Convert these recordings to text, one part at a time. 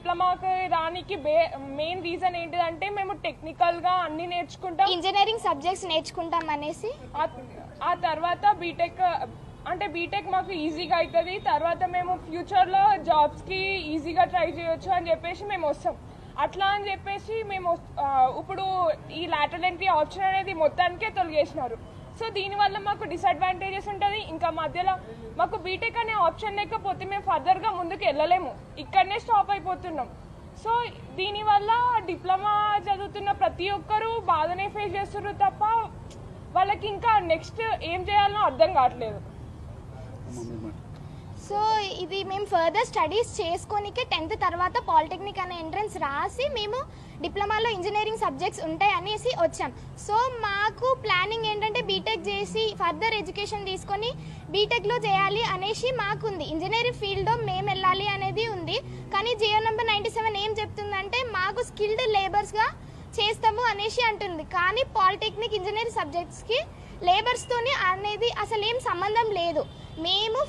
డిప్లొమాకి రానికి main reason ఏంటిదంటే మేము టెక్నికల్ గా అన్ని నేర్చుకుంటాం, ఇంజనీరింగ్ సబ్జెక్ట్స్ నేర్చుకుంటాం అనేసి. ఆ తర్వాత బీటెక్ మాకు ఈజీగా అవుతుంది, తర్వాత మేము ఫ్యూచర్ లో జాబ్స్ కి ఈజీగా ట్రై చేయొచ్చు అని చెప్పేసి మేము వస్తాం. అట్లా అని చెప్పేసి మేము ఇప్పుడు ఈ లాటరల్ ఎంట్రీ ఆప్షన్ అనేది మొత్తానికే తొలగేసినారు. సో దీనివల్ల మాకు డిసడ్వాంటేజెస్ ఉంటుంది. ఇంకా మధ్యలో మాకు బీటెక్ అనే ఆప్షన్ లేకపోతే మేము ఫర్దర్గా ముందుకు వెళ్ళలేము, ఇక్కడనే స్టాప్ అయిపోతున్నాం. సో దీనివల్ల డిప్లొమా చదువుతున్న ప్రతి ఒక్కరూ బాధనే ఫేస్ చేస్తున్నారు తప్ప వాళ్ళకి ఇంకా నెక్స్ట్ ఏం చేయాలనో అర్థం కావట్లేదు. సో ఇది మేము ఫర్దర్ స్టడీస్ చేసుకోనికే 10th తర్వాత పాలిటెక్నిక్ అనే ఎంట్రన్స్ రాసి మేము డిప్లొమాలో ఇంజనీరింగ్ సబ్జెక్ట్స్ ఉంటాయి అనేసి వచ్చాం. సో మాకు ప్లానింగ్ ఏంటంటే బీటెక్ చేసి ఫర్దర్ ఎడ్యుకేషన్ తీసుకొని బీటెక్లో చేయాలి అనేసి మాకుంది. ఇంజనీరింగ్ ఫీల్డ్లో మేము వెళ్ళాలి అనేది ఉంది. కానీ జియో నెంబర్ 97 ఏం చెప్తుందంటే మాకు స్కిల్డ్ లేబర్స్గా చేస్తాము అనేసి అంటుంది. కానీ పాలిటెక్నిక్ ఇంజనీరింగ్ సబ్జెక్ట్స్కి లేబర్స్తోని అనేది అసలు ఏం సంబంధం లేదు. మేము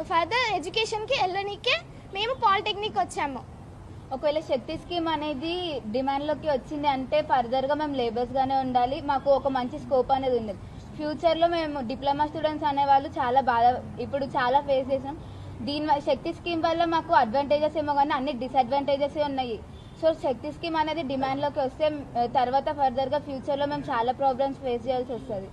ఫర్దర్ ఎడ్యుకేషన్కి వెళ్ళడానికే మేము పాలిటెక్నిక్ వచ్చాము. ఒకవేళ శక్తి స్కీమ్ అనేది డిమాండ్లోకి వచ్చింది అంటే ఫర్దర్గా మేము లేబర్స్గానే ఉండాలి, మాకు ఒక మంచి స్కోప్ అనేది ఉంది. ఫ్యూచర్లో మేము డిప్లొమా స్టూడెంట్స్ అనేవాళ్ళు ఇప్పుడు చాలా ఫేస్ చేసాం. శక్తి స్కీమ్ వల్ల మాకు అడ్వాంటేజెస్ ఏమో కానీ అన్ని డిసడ్వాంటేజెస్ ఉన్నాయి. సో శక్తి స్కీమ్ అనేది డిమాండ్లోకి వస్తే తర్వాత ఫర్దర్గా ఫ్యూచర్లో మేము చాలా ప్రాబ్లమ్స్ ఫేస్ చేయాల్సి వస్తుంది.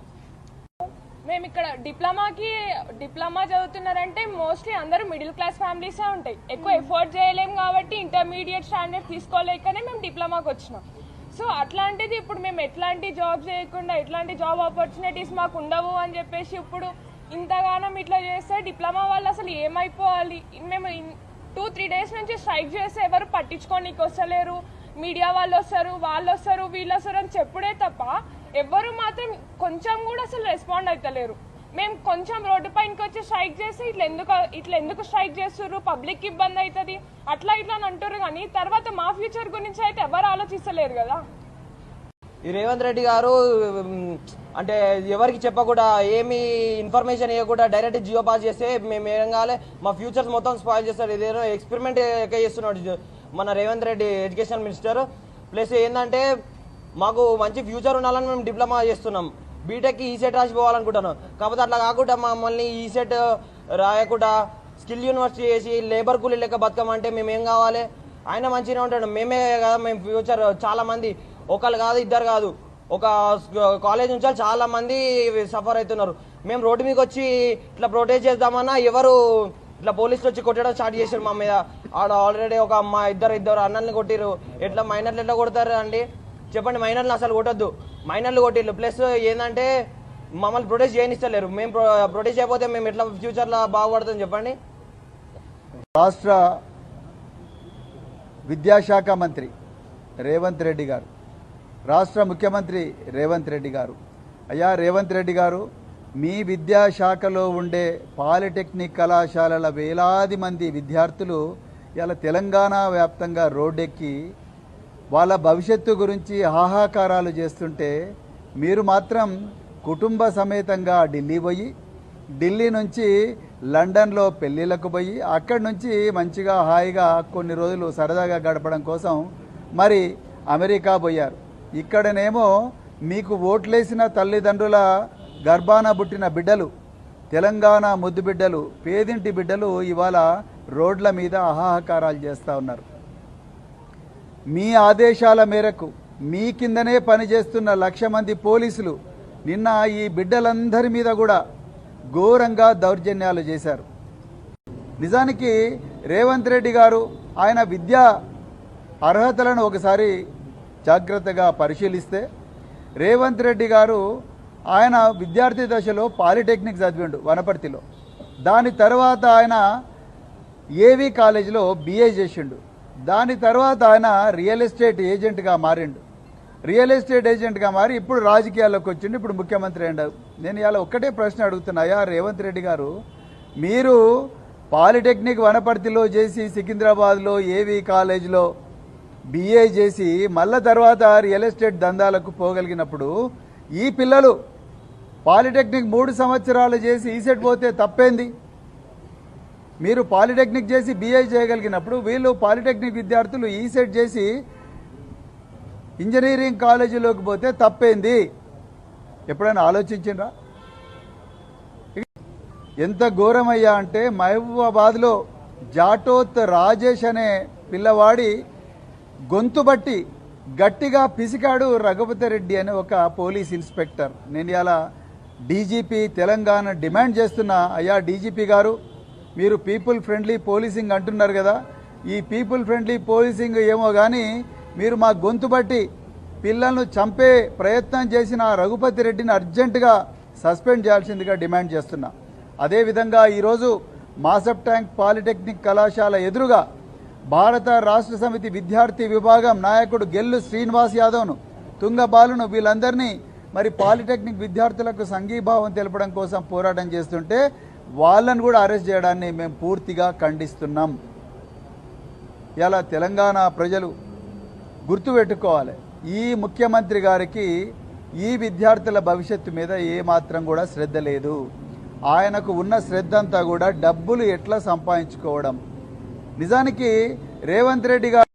మేము ఇక్కడ డిప్లొమా చదువుతున్నారంటే మోస్ట్లీ అందరూ మిడిల్ క్లాస్ ఫ్యామిలీసే ఉంటాయి. ఎక్కువ ఎఫోర్డ్ చేయలేము కాబట్టి ఇంటర్మీడియట్ స్టాండర్డ్ తీసుకోలేకనే మేము డిప్లొమాకి వచ్చినాం. సో అట్లాంటిది ఇప్పుడు మేము ఎట్లాంటి జాబ్ చేయకుండా ఎట్లాంటి జాబ్ ఆపర్చునిటీస్ మాకు ఉండవు అని చెప్పేసి ఇప్పుడు ఇంతగానం ఇట్లా చేస్తే డిప్లొమా వాళ్ళు అసలు ఏమైపోవాలి. మేము 2-3 డేస్ నుంచి స్ట్రైక్ చేస్తే ఎవరు పట్టించుకోనికి వస్తలేరు. మీడియా వాళ్ళు వస్తారు, వీళ్ళు వస్తారు అని చెప్పుడే తప్ప ఎవ్వరు మాత్రం కొంచెం కూడా అసలు రెస్పాండ్ అవుతలేరు. మేము కొంచెం రోడ్డు పైనకి వచ్చి స్ట్రైక్ చేసి ఇట్లా ఎందుకు స్ట్రైక్ చేస్తున్నారు, పబ్లిక్ ఇబ్బంది అవుతుంది అట్లా అని అంటారు. కానీ తర్వాత మా ఫ్యూచర్ గురించి అయితే ఎవరు ఆలోచిస్తలేరు కదా. ఈ రేవంత్ రెడ్డి గారు అంటే ఎవరికి చెప్పకుండా ఏమి ఇన్ఫర్మేషన్ ఇవ్వకుండా డైరెక్ట్ జియో పాస్ చేస్తే మేము ఏం కావాలి, మా ఫ్యూచర్స్ మొత్తం స్పాయిల్ చేస్తారు. ఇదేదో ఎక్స్పెరిమెంట్ చేస్తున్నాడు మన Revanth Reddy education minister. Plus ఏంటంటే మాకు మంచి ఫ్యూచర్ ఉండాలని మేము డిప్లొమా చేస్తున్నాం, బీటెక్కి ఈసెట్ రాసి పోవాలనుకుంటున్నాం. కాకపోతే అట్లా కాకుండా మమ్మల్ని ఈసెట్ రాయకుండా స్కిల్ యూనివర్సిటీ చేసి లేబర్ కూలీ లెక్క బతకమంటే మేము ఏం కావాలి? ఆయన మంచిగా ఉంటాడు, మేమే కదా మేము ఫ్యూచర్. చాలా మంది ఒకళ్ళు కాదు ఇద్దరు కాదు, ఒక కాలేజ్ నుంచి చాలా మంది సఫర్ అవుతున్నారు. మేము రోడ్డు మీకు వచ్చి ఇట్లా ప్రొటెస్ట్ చేద్దామన్నా ఎవరు ఇట్లా పోలీసులు వచ్చి కొట్టడం స్టార్ట్ చేశారు మా మీద. ఆడ ఆల్రెడీ ఒక అమ్మ ఇద్దరు అన్నల్ని కొట్టిరు. ఎట్లా మైనర్లు ఎట్లా కొడతారు అండి చెప్పండి? మైనర్లు అసలు కొట్టద్దు, మైనర్లు కొట్టిర్రు. ప్లస్ ఏంటంటే మమ్మల్ని ప్రొటెస్ట్ చేయనిస్తలేరు. మేము ప్రొటెస్ట్ చేయకపోతే మేము ఎట్లా ఫ్యూచర్లో బాగుపడుతుంది చెప్పండి? రాష్ట్ర విద్యాశాఖ మంత్రి రేవంత్ రెడ్డి గారు, రాష్ట్ర ముఖ్యమంత్రి రేవంత్ రెడ్డి గారు, అయ్యా రేవంత్ రెడ్డి గారు, మీ విద్యాశాఖలో ఉండే పాలిటెక్నిక్ కళాశాలల వేలాది మంది విద్యార్థులు ఇలా తెలంగాణ వ్యాప్తంగా రోడ్డెక్కి వాళ్ళ భవిష్యత్తు గురించి హాహాకారాలు చేస్తుంటే మీరు మాత్రం కుటుంబ సమేతంగా ఢిల్లీ పోయి, ఢిల్లీ నుంచి లండన్లో పెళ్ళిళ్ళకు పోయి అక్కడి నుంచి మంచిగా హాయిగా కొన్ని రోజులు సరదాగా గడపడం కోసం మరి అమెరికా పోయారు. ఇక్కడనేమో మీకు ఓట్లేసిన తల్లిదండ్రుల గర్భాన పుట్టిన బిడ్డలు, తెలంగాణ ముద్దు బిడ్డలు, పేదింటి బిడ్డలు ఇవాళ రోడ్ల మీద హాహాకారాలు చేస్తూ ఉన్నారు. మీ ఆదేశాల మేరకు మీ కిందనే పనిచేస్తున్న 1,00,000 మంది పోలీసులు నిన్న ఈ బిడ్డలందరి మీద కూడా ఘోరంగా దౌర్జన్యాలు చేశారు. నిజానికి రేవంత్ రెడ్డి గారు ఆయన విద్యా అర్హతలను ఒకసారి జాగ్రత్తగా పరిశీలిస్తే, రేవంత్ రెడ్డి గారు ఆయన విద్యార్థి దశలో పాలిటెక్నిక్ చదివిండు వనపర్తిలో. దాని తర్వాత ఆయన ఏవి కాలేజీలో BA చేసిండు. దాని తర్వాత ఆయన రియల్ ఎస్టేట్ ఏజెంట్గా మారిండు. రియల్ ఎస్టేట్ ఏజెంట్గా మారి ఇప్పుడు రాజకీయాల్లోకి వచ్చిండు, ఇప్పుడు ముఖ్యమంత్రి అయ్యాడు. నేను ఇలా ఒక్కటే ప్రశ్న అడుగుతున్నాయా రేవంత్ రెడ్డి గారు, మీరు పాలిటెక్నిక్ వనపర్తిలో చేసి సికింద్రాబాద్లో ఏవి కాలేజీలో BA చేసి మళ్ళా తర్వాత రియల్ ఎస్టేట్ దందాలకు పోగలిగినప్పుడు ఈ పిల్లలు పాలిటెక్నిక్ 3 సంవత్సరాలు చేసి ఈసెట్ పోతే తప్పేంది? మీరు పాలిటెక్నిక్ చేసి బీఏ చేయగలిగినప్పుడు వీళ్ళు పాలిటెక్నిక్ విద్యార్థులు ఈసెట్ చేసి ఇంజనీరింగ్ కాలేజీలోకి పోతే తప్పేంది? ఎప్పుడైనా ఆలోచించిండ్రా? ఎంత ఘోరమయ్యా అంటే మహబూబాబాద్లో జాటోత్ రాజేష్ అనే పిల్లవాడి గొంతు బట్టి గట్టిగా పిసికాడు రఘుపతి రెడ్డి అనే ఒక పోలీస్ ఇన్స్పెక్టర్. నేను ఇలా డీజీపీ తెలంగాణ డిమాండ్ చేస్తున్నా, అయ్యా డీజీపీ గారు, మీరు పీపుల్ ఫ్రెండ్లీ పోలీసింగ్ అంటున్నారు కదా, ఈ పీపుల్ ఫ్రెండ్లీ పోలీసింగ్ ఏమో కానీ మీరు మా గొంతు బట్టి పిల్లలను చంపే ప్రయత్నం చేసిన రఘుపతి రెడ్డిని అర్జెంటుగా సస్పెండ్ చేయాల్సిందిగా డిమాండ్ చేస్తున్నా. అదేవిధంగా ఈరోజు మాసప్ ట్యాంక్ పాలిటెక్నిక్ కళాశాల ఎదురుగా భారత రాష్ట్ర సమితి విద్యార్థి విభాగం నాయకుడు గెల్లు శ్రీనివాస్ యాదవ్ను, తుంగబాలును, వీళ్ళందరినీ మరి పాలిటెక్నిక్ విద్యార్థులకు సంఘీభావం తెలపడం కోసం పోరాటం చేస్తుంటే వాళ్ళను కూడా అరెస్ట్ చేయడాన్ని మేము పూర్తిగా ఖండిస్తున్నాం. ఇలా తెలంగాణ ప్రజలు గుర్తుపెట్టుకోవాలి, ఈ ముఖ్యమంత్రి గారికి ఈ విద్యార్థుల భవిష్యత్తు మీద ఏమాత్రం కూడా శ్రద్ధ లేదు. ఆయనకు ఉన్న శ్రద్ధ అంతా కూడా డబ్బులు ఎట్లా సంపాదించుకోవడం. నిజానికి రేవంత్ రెడ్డి గారు